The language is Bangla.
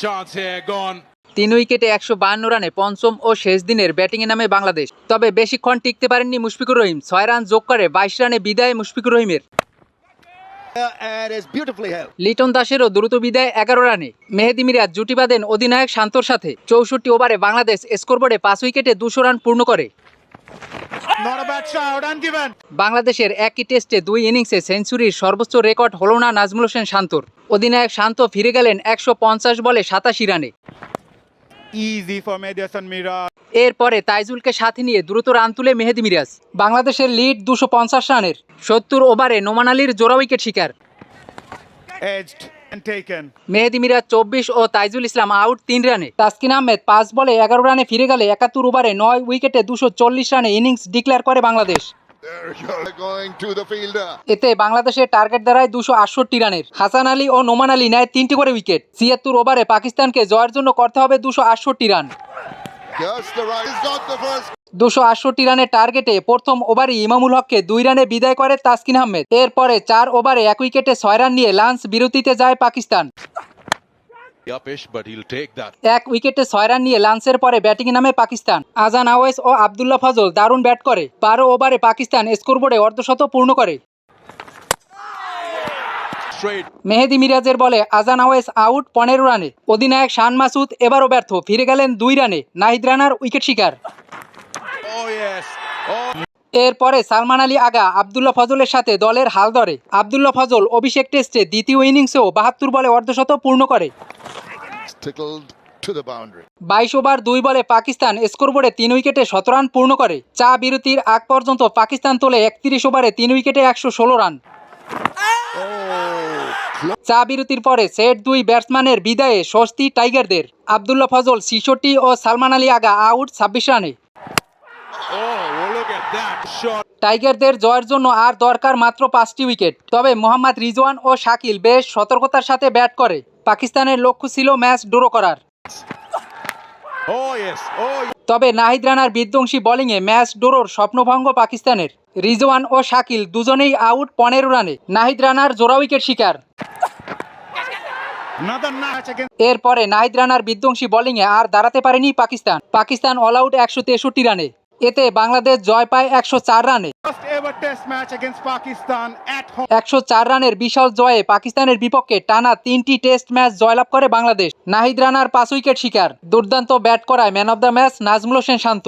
chance here, gone. 3 উইকেটে 152 রানে পঞ্চম ও শেষ দিনের ব্যাটিংয়ে নামে বাংলাদেশ। তবে বেশিক্ষণ টিকতে পারেননি মুশফিকুর রহিম। 6 রান যোগ করে 22 রানে বিদায় মুশফিকুর রহিমের। And is beautifully held. Liton দাসেরও দ্রুত বিদায় 11 রানে। মেহেদী মিরাজ জুটি বাঁধেন অধিনায়ক শান্তর সাথে। 64 ওভারে বাংলাদেশ স্কোরবোর্ডে 5 উইকেটে 200 রান পূর্ণ করে। Not a bad shot, ungiven. বাংলাদেশের একই টেস্টে 2 ইনিংসে সেঞ্চুরির সর্বোচ্চ রেকর্ড হল না নাজমুল হোসেন শান্তর। অধিনায়ক শান্ত ফিরে গেলেন 150 বলে 87 রানে। Easy for Madison Miraj. এরপরে তাইজুলকে সাথে নিয়ে দ্রুত রান তুলে মেহেদী মিরাজ। বাংলাদেশের লিড 250 রানের। 70 ওভারে নোমান আলীর জোড়া উইকেট শিকার। Edged and taken. Mehedi Miraz 24 ও তাইজুল ইসলাম আউট 3 রানে। তাসকিন আহমেদ 5 বলে 11 রানে ফিরে গেলে 71 ওভারে 9 উইকেটে 240 রানে ইনিংস ডিক্লেয়ার করে Bangladesh. There you're going to the fielder. এতে বাংলাদেশের টার্গেট দাঁড়ায় 268 রানের। হাসান আলী ও নোমান আলী নেয় 3টি করে উইকেট। 76 ওভারে পাকিস্তানকে জয়ের জন্য করতে হবে 268 run. Just the right. He's got the first. 268 রানের টার্গেটে প্রথম ওভারে ইমামুল হককে 2 রানে বিদায় করে তাসকিন আহমেদ। এরপরে 4 ওভারে 1 উইকেটে 6 রান নিয়ে লাঞ্চ বিরতিতে যায় Pakistan. Uppish, but he'll take that. 1 উইকেটে 6 রান নিয়ে লাঞ্চের পরে ব্যাটিংয়ে নামে পাকিস্তান। আজান আওয়েস ও আবদুল্লাহ ফজল দারুণ ব্যাট করে। 12 ওভারে পাকিস্তান স্কোরবোর্ডে অর্ধশত পূর্ণ করে। Straight. মেহেদী মিরাজের বলে আজান আওয়েস আউট 15 রানে। অধিনায়ক শান মাসুদ এবারও ব্যর্থ, ফিরে গেলেন 2 রানে। নাহিদ রানার উইকেট শিকার। Oh, yes. Oh. এরপরে সালমান আলী আগা আবদুল্লাহ ফজলের সাথে দলের হাল ধরে। আবদুল্লাহ ফজল অভিষেক টেস্টে দ্বিতীয় ইনিংসেও 72 বলে অর্ধশত পূর্ণ করে। Tickled to the boundary. 22 over 2 বলে পাকিস্তান স্কোরবোর্ডে 3 উইকেটে 17 রান পূর্ণ করে। চা বিরতির আগ পর্যন্ত পাকিস্তান তোলে 31 ওভারে 3 উইকেটে 116 রান। চা বিরতির পরে সেট 2 ব্যাটসম্যানের বিদায়ে স্বস্তি টাইগারদের। আবদুল্লাহ ফজল 66 ও সালমান আলী আগা আউট 26 রানে। Oh, well, look at that shot. টাইগারদের জয়ের জন্য আর দরকার মাত্র 5টি উইকেট। তবে মোহাম্মদ রিজওয়ান ও শাকিল বেশ সতর্কতার সাথে ব্যাট করে। পাকিস্তানের লক্ষ্য ছিল ম্যাচ ড্র করার। Oh, yes. Oh, তবে নাহিদ রানার বিধ্বংসী বোলিংয়ে ম্যাচ ড্রর স্বপ্নভঙ্গ পাকিস্তানের। রিজওয়ান ও শাকিল দুজনেই আউট 15 রানে। নাহিদ রানার জোড়া উইকেট শিকার। another match against. এরপরে নাহিদ রানার বিধ্বংসী বোলিংয়ে আর দাঁড়াতে পারেনি পাকিস্তান। পাকিস্তান অল আউট 163 রানে। এতে বাংলাদেশ জয় পায় 104 রানে। First ever test match against Pakistan at home. 104 রানের বিশাল জয়ে পাকিস্তানের বিপক্ষে টানা 3টি টেস্ট ম্যাচ জয়লাভ করে বাংলাদেশ। নাহিদ রানার 5 উইকেট শিকার। দুর্দান্ত ব্যাট করায় man of the match Najmul Hossain Shanto.